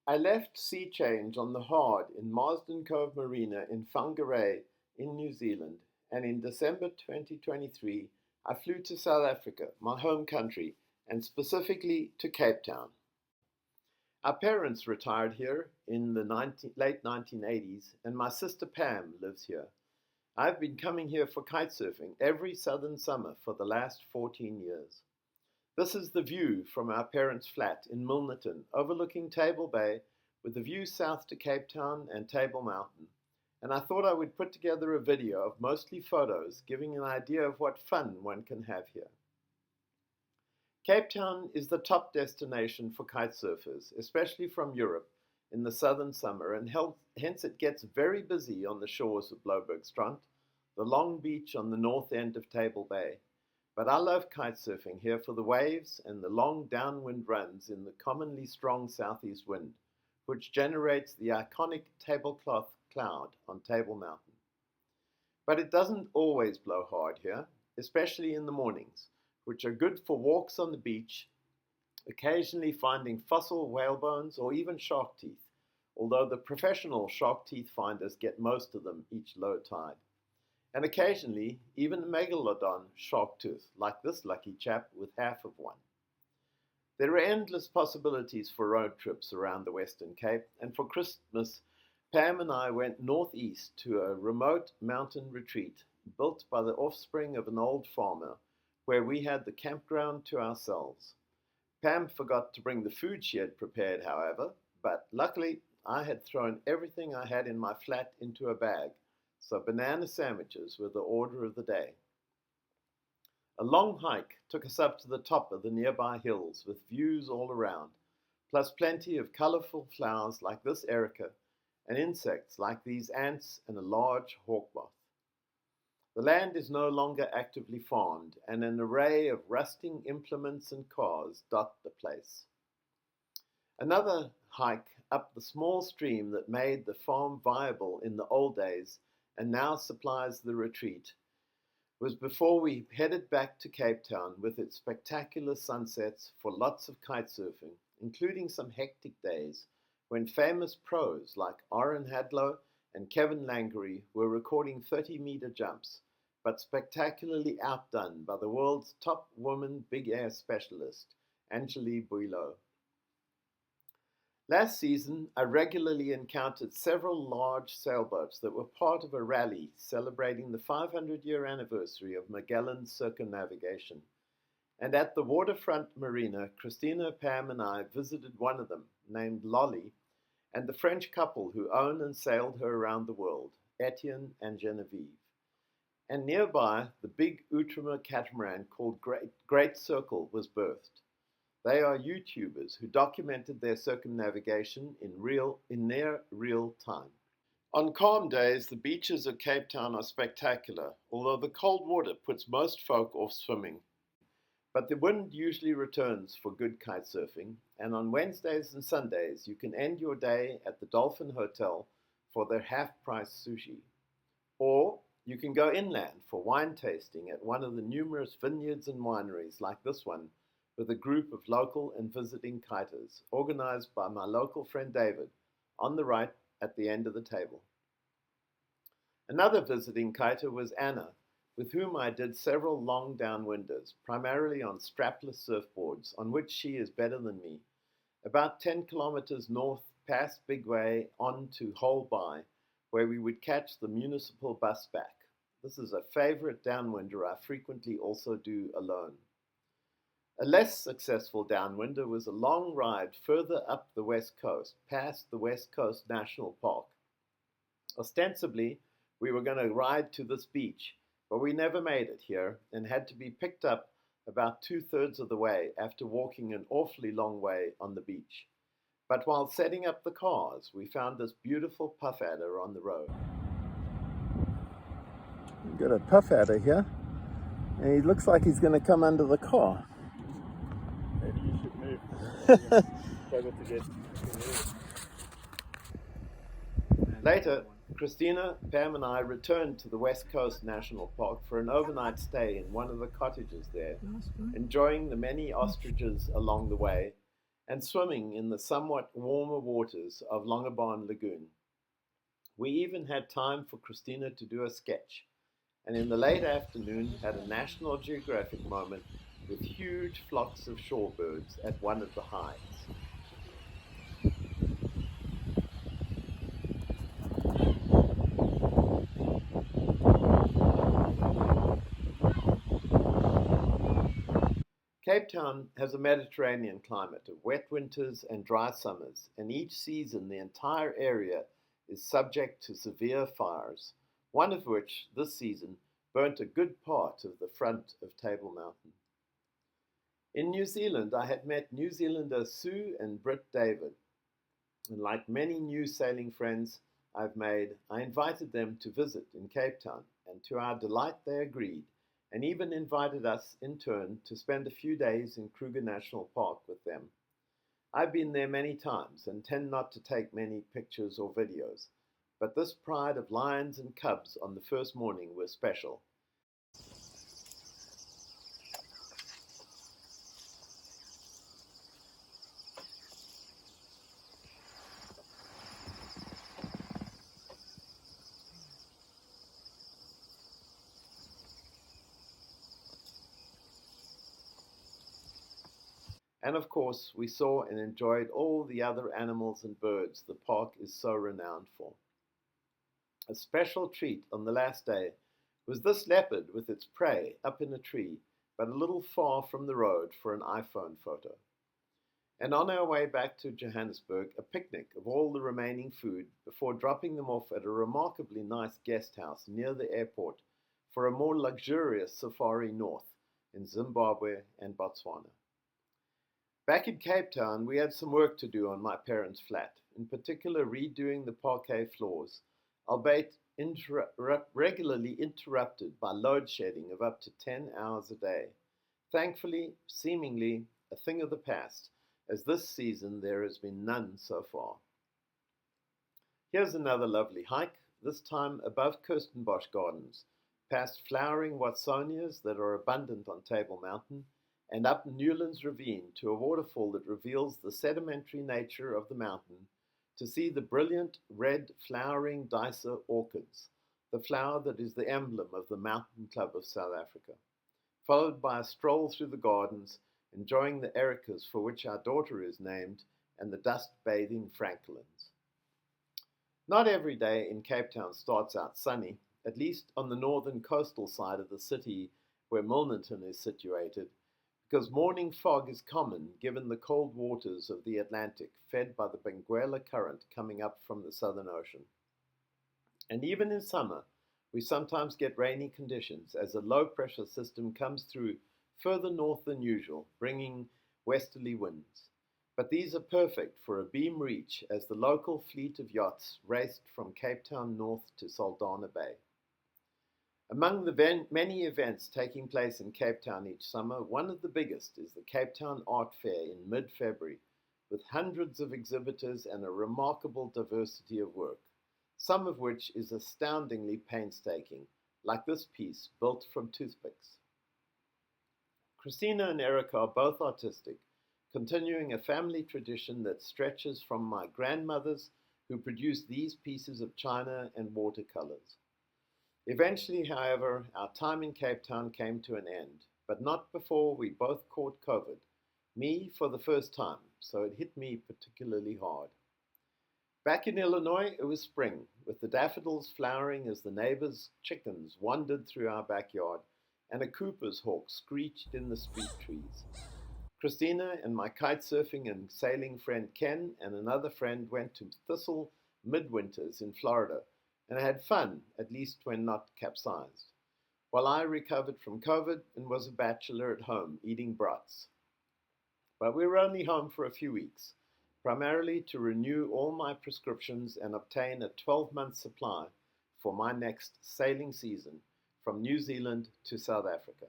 I left Sea Change on the Hard in Marsden Cove Marina in Whangarei in New Zealand, and in December 2023 I flew to South Africa, my home country, and specifically to Cape Town. Our parents retired here in the late 1980s, and my sister Pam lives here. I've been coming here for kitesurfing every southern summer for the last 14 years. This is the view from our parents' flat in Milnerton, overlooking Table Bay, with a view south to Cape Town and Table Mountain. And I thought I would put together a video of mostly photos, giving an idea of what fun one can have here. Cape Town is the top destination for kitesurfers, especially from Europe, in the southern summer, and hence it gets very busy on the shores of Bloubergstrand, the long beach on the north end of Table Bay. But I love kitesurfing here for the waves and the long downwind runs in the commonly strong southeast wind, which generates the iconic tablecloth cloud on Table Mountain. But it doesn't always blow hard here, especially in the mornings, which are good for walks on the beach, occasionally finding fossil whale bones or even shark teeth, although the professional shark teeth finders get most of them each low tide. And occasionally even a megalodon shark tooth, like this lucky chap with half of one. There are endless possibilities for road trips around the Western Cape, and for Christmas, Pam and I went northeast to a remote mountain retreat built by the offspring of an old farmer, where we had the campground to ourselves. Pam forgot to bring the food she had prepared, however, but luckily I had thrown everything I had in my flat into a bag, so banana sandwiches were the order of the day. A long hike took us up to the top of the nearby hills with views all around, plus plenty of colorful flowers like this erica and insects like these ants and a large hawk moth. The land is no longer actively farmed, and an array of rusting implements and cars dot the place. Another hike up the small stream that made the farm viable in the old days and now supplies the retreat was before we headed back to Cape Town with its spectacular sunsets for lots of kitesurfing, including some hectic days when famous pros like Aaron Hadlow and Kevin Langery were recording 30-meter jumps, but spectacularly outdone by the world's top woman big air specialist, Angelique Boileau. Last season, I regularly encountered several large sailboats that were part of a rally celebrating the 500-year anniversary of Magellan's circumnavigation. And at the waterfront marina, Christina, Pam, and I visited one of them, named Lolly, and the French couple who owned and sailed her around the world, Etienne and Genevieve. And nearby, the big Outremer catamaran called Great Circle was birthed. They are YouTubers who documented their circumnavigation in near real time. On calm days, the beaches of Cape Town are spectacular, although the cold water puts most folk off swimming. But the wind usually returns for good kitesurfing, and on Wednesdays and Sundays you can end your day at the Dolphin Hotel for their half-price sushi. Or you can go inland for wine tasting at one of the numerous vineyards and wineries like this one, with a group of local and visiting kiters, organized by my local friend David, on the right at the end of the table. Another visiting kiter was Anna, with whom I did several long downwinders, primarily on strapless surfboards, on which she is better than me, about 10 kilometers north past Bigway on to Holby, where we would catch the municipal bus back. This is a favorite downwinder I frequently also do alone. A less successful downwinder was a long ride further up the west coast, past the West Coast National Park. Ostensibly, we were going to ride to this beach, but we never made it here and had to be picked up about 2/3 of the way after walking an awfully long way on the beach. But while setting up the cars, we found this beautiful puff adder on the road. We've got a puff adder here, and he looks like he's going to come under the car. Maybe you should move. Struggle to get. Later, Christina, Pam, and I returned to the West Coast National Park for an overnight stay in one of the cottages there, enjoying the many ostriches along the way, and swimming in the somewhat warmer waters of Longabon Lagoon. We even had time for Christina to do a sketch, and in the late afternoon had a National Geographic moment with huge flocks of shorebirds at one of the hides. Cape Town has a Mediterranean climate of wet winters and dry summers, and each season the entire area is subject to severe fires, one of which, this season, burnt a good part of the front of Table Mountain. In New Zealand, I had met New Zealander Sue and Britt David, and like many new sailing friends I've made, I invited them to visit in Cape Town, and to our delight they agreed, and even invited us in turn to spend a few days in Kruger National Park with them. I've been there many times and tend not to take many pictures or videos, but this pride of lions and cubs on the first morning was special. And of course, we saw and enjoyed all the other animals and birds the park is so renowned for. A special treat on the last day was this leopard with its prey up in a tree, but a little far from the road for an iPhone photo. And on our way back to Johannesburg, a picnic of all the remaining food before dropping them off at a remarkably nice guest house near the airport for a more luxurious safari north in Zimbabwe and Botswana. Back in Cape Town, we had some work to do on my parents' flat, in particular redoing the parquet floors, albeit regularly interrupted by load shedding of up to 10 hours a day. Thankfully, seemingly a thing of the past, as this season there has been none so far. Here's another lovely hike, this time above Kirstenbosch Gardens, past flowering Watsonias that are abundant on Table Mountain, and up Newlands Ravine to a waterfall that reveals the sedimentary nature of the mountain, to see the brilliant red flowering Dicer orchids, the flower that is the emblem of the Mountain Club of South Africa, followed by a stroll through the gardens, enjoying the ericas for which our daughter is named, and the dust-bathing francolins. Not every day in Cape Town starts out sunny, at least on the northern coastal side of the city where Milnerton is situated, because morning fog is common given the cold waters of the Atlantic fed by the Benguela current coming up from the Southern Ocean. And even in summer, we sometimes get rainy conditions as a low-pressure system comes through further north than usual, bringing westerly winds. But these are perfect for a beam reach as the local fleet of yachts raced from Cape Town north to Saldanha Bay. Among the many events taking place in Cape Town each summer, one of the biggest is the Cape Town Art Fair in mid-February, with hundreds of exhibitors and a remarkable diversity of work, some of which is astoundingly painstaking, like this piece built from toothpicks. Christina and Erica are both artistic, continuing a family tradition that stretches from my grandmothers who produced these pieces of china and watercolors. Eventually, however, our time in Cape Town came to an end, but not before we both caught COVID. Me for the first time, so it hit me particularly hard. Back in Illinois, it was spring, with the daffodils flowering as the neighbors' chickens wandered through our backyard, and a Cooper's hawk screeched in the street trees. Christina and my kitesurfing and sailing friend Ken and another friend went to Thistle midwinters in Florida, and I had fun, at least when not capsized, while I recovered from COVID and was a bachelor at home eating brats. But we were only home for a few weeks, primarily to renew all my prescriptions and obtain a 12-month supply for my next sailing season from New Zealand to South Africa.